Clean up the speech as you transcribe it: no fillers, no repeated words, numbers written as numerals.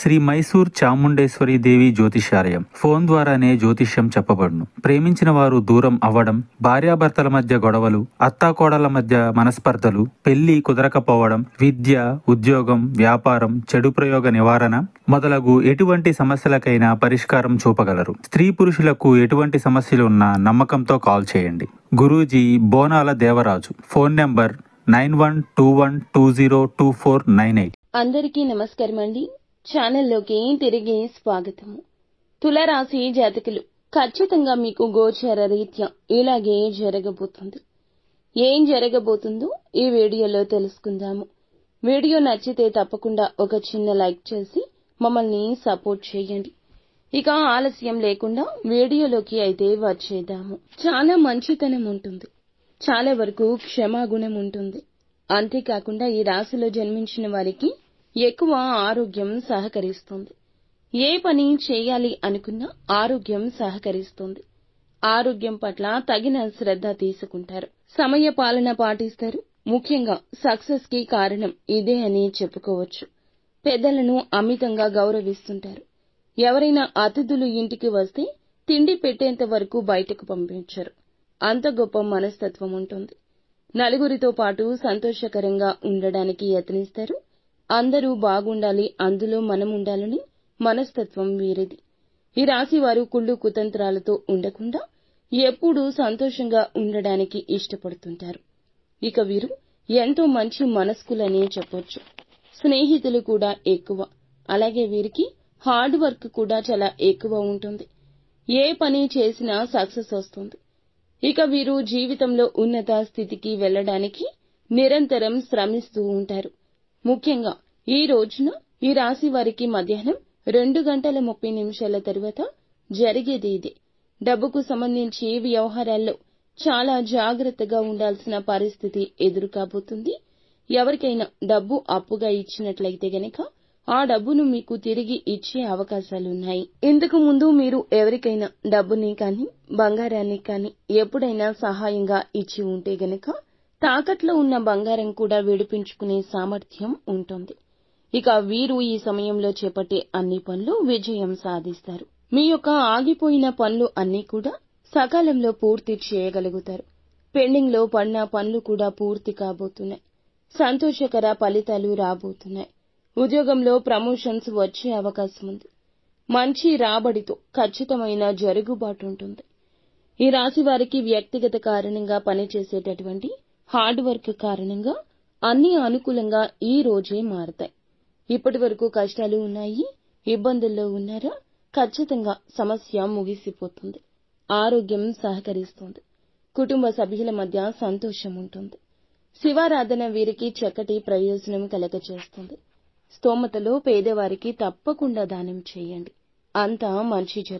శ్రీ మైసూర్ చాముండేశ్వరి దేవి జ్యోతిష్యాలయం. ఫోన్ ద్వారానే జ్యోతిష్యం చెప్పబడును. ప్రేమించిన వారు దూరం అవ్వడం, భార్యాభర్తల మధ్య గొడవలు, అత్తాకోడళ్ల మధ్య మనస్పర్ధలు, పెళ్లి కుదరకపోవడం, విద్య, ఉద్యోగం, వ్యాపారం, చెడు ప్రయోగ నివారణ మొదలగు ఎటువంటి సమస్యలకైనా పరిష్కారం చూపగలరు. స్త్రీ పురుషులకు ఎటువంటి సమస్యలు ఉన్నా నమ్మకంతో కాల్ చేయండి. గురూజీ బోనాల దేవరాజు. Phone number 9121202498. అందరికీ నమస్కారం అండి. ఛానల్లోకి తిరిగి స్వాగతము. తులారాశి జాతకులు, ఖచ్చితంగా మీకు గోచార రీత్యా ఇలాగే జరగబోతుంది. ఏం జరగబోతుందో ఈ వీడియోలో తెలుసుకుందాము. వీడియో నచ్చితే తప్పకుండా ఒక చిన్న లైక్ చేసి మమ్మల్ని సపోర్ట్ చేయండి. ఇక ఆలస్యం లేకుండా వీడియోలోకి అయితే వచ్చేద్దాము. చాలా మంచితనం ఉంటుంది, చాలా వరకు క్షమాగుణం ఉంటుంది. అంతేకాకుండా ఈ రాశిలో జన్మించిన వారికి ఎక్కువ ఆరోగ్యం సహకరిస్తుంది. ఏ పని చేయాలి అనుకున్నా ఆరోగ్యం సహకరిస్తుంది. ఆరోగ్యం పట్ల తగిన శ్రద్ధ తీసుకుంటారు. సమయ పాలన పాటిస్తారు. ముఖ్యంగా సక్సెస్ కి కారణం ఇదే అని చెప్పుకోవచ్చు. పెద్దలను అమితంగా గౌరవిస్తుంటారు. ఎవరైనా అతిథులు ఇంటికి వస్తే తిండి పెట్టేంత వరకు బయటకు పంపించరు. అంత గొప్ప మనస్తత్వం ఉంటుంది. నలుగురితో పాటు సంతోషకరంగా ఉండడానికి యత్నిస్తారు. అందరూ బాగుండాలి, అందులో మనం ఉండాలని మనస్తత్వం వీరిది. ఈ రాశి వారు కుళ్ళు కుతంత్రాలతో ఉండకుండా ఎప్పుడూ సంతోషంగా ఉండడానికి ఇష్టపడుతుంటారు. ఇక వీరు ఎంతో మంచి మనస్కులని చెప్పొచ్చు. స్నేహితులు కూడా ఎక్కువ. అలాగే వీరికి హార్డ్ వర్క్ కూడా చాలా ఎక్కువ ఉంటుంది. ఏ పని చేసినా సక్సెస్ వస్తుంది. ఇక వీరు జీవితంలో ఉన్నత స్థితికి వెళ్లడానికి నిరంతరం శ్రమిస్తూ ఉంటారు. ముఖ్యంగా ఈ రోజున ఈ రాశి వారికి మధ్యాహ్నం 2:30 తరువాత జరిగేది ఇదే. డబ్బుకు సంబంధించి వ్యవహారాల్లో చాలా జాగ్రత్తగా ఉండాల్సిన పరిస్థితి ఎదురు కాబోతుంది. ఎవరికైనా డబ్బు అప్పుగా ఇచ్చినట్లయితే గనక ఆ డబ్బును మీకు తిరిగి ఇచ్చే అవకాశాలున్నాయి. ఇంతకు ముందు మీరు ఎవరికైనా డబ్బుని కానీ బంగారాన్ని కానీ ఎప్పుడైనా సహాయంగా ఇచ్చి ఉంటే గనక తాకట్లో ఉన్న బంగారం కూడా విడిపించుకునే సామర్థ్యం ఉంటుంది. ఇక వీరు ఈ సమయంలో చేపట్టే అన్ని పనులు విజయం సాధిస్తారు. మీ యొక్క ఆగిపోయిన పనులు అన్నీ కూడా సకాలంలో పూర్తి చేయగలుగుతారు. పెండింగ్ లో పడిన పనులు కూడా పూర్తి కాబోతున్నాయి. సంతోషకర ఫలితాలు రాబోతున్నాయి. ఉద్యోగంలో ప్రమోషన్స్ వచ్చే అవకాశం ఉంది. మంచి రాబడితో ఖచ్చితమైన జరుగుబాటు ఉంటుంది. ఈ రాశి వారికి వ్యక్తిగత కారణంగా పనిచేసేటటువంటి హార్డ్ వర్క్ కారణంగా అన్ని అనుకూలంగా ఈ రోజే మారతాయి. ఇప్పటి వరకు కష్టాలు ఉన్నాయి, ఇబ్బందుల్లో ఉన్నారా? ఖచ్చితంగా సమస్య ముగిసిపోతుంది. ఆరోగ్యం సహకరిస్తుంది. కుటుంబ సభ్యుల మధ్య సంతోషం ఉంటుంది. శివారాధన వీరికి చక్కటి ప్రయోజనం కలగచేస్తుంది. స్తోమతలో పేదవారికి తప్పకుండా దానం చేయండి. అంతా మంచి జరుగుతుంది.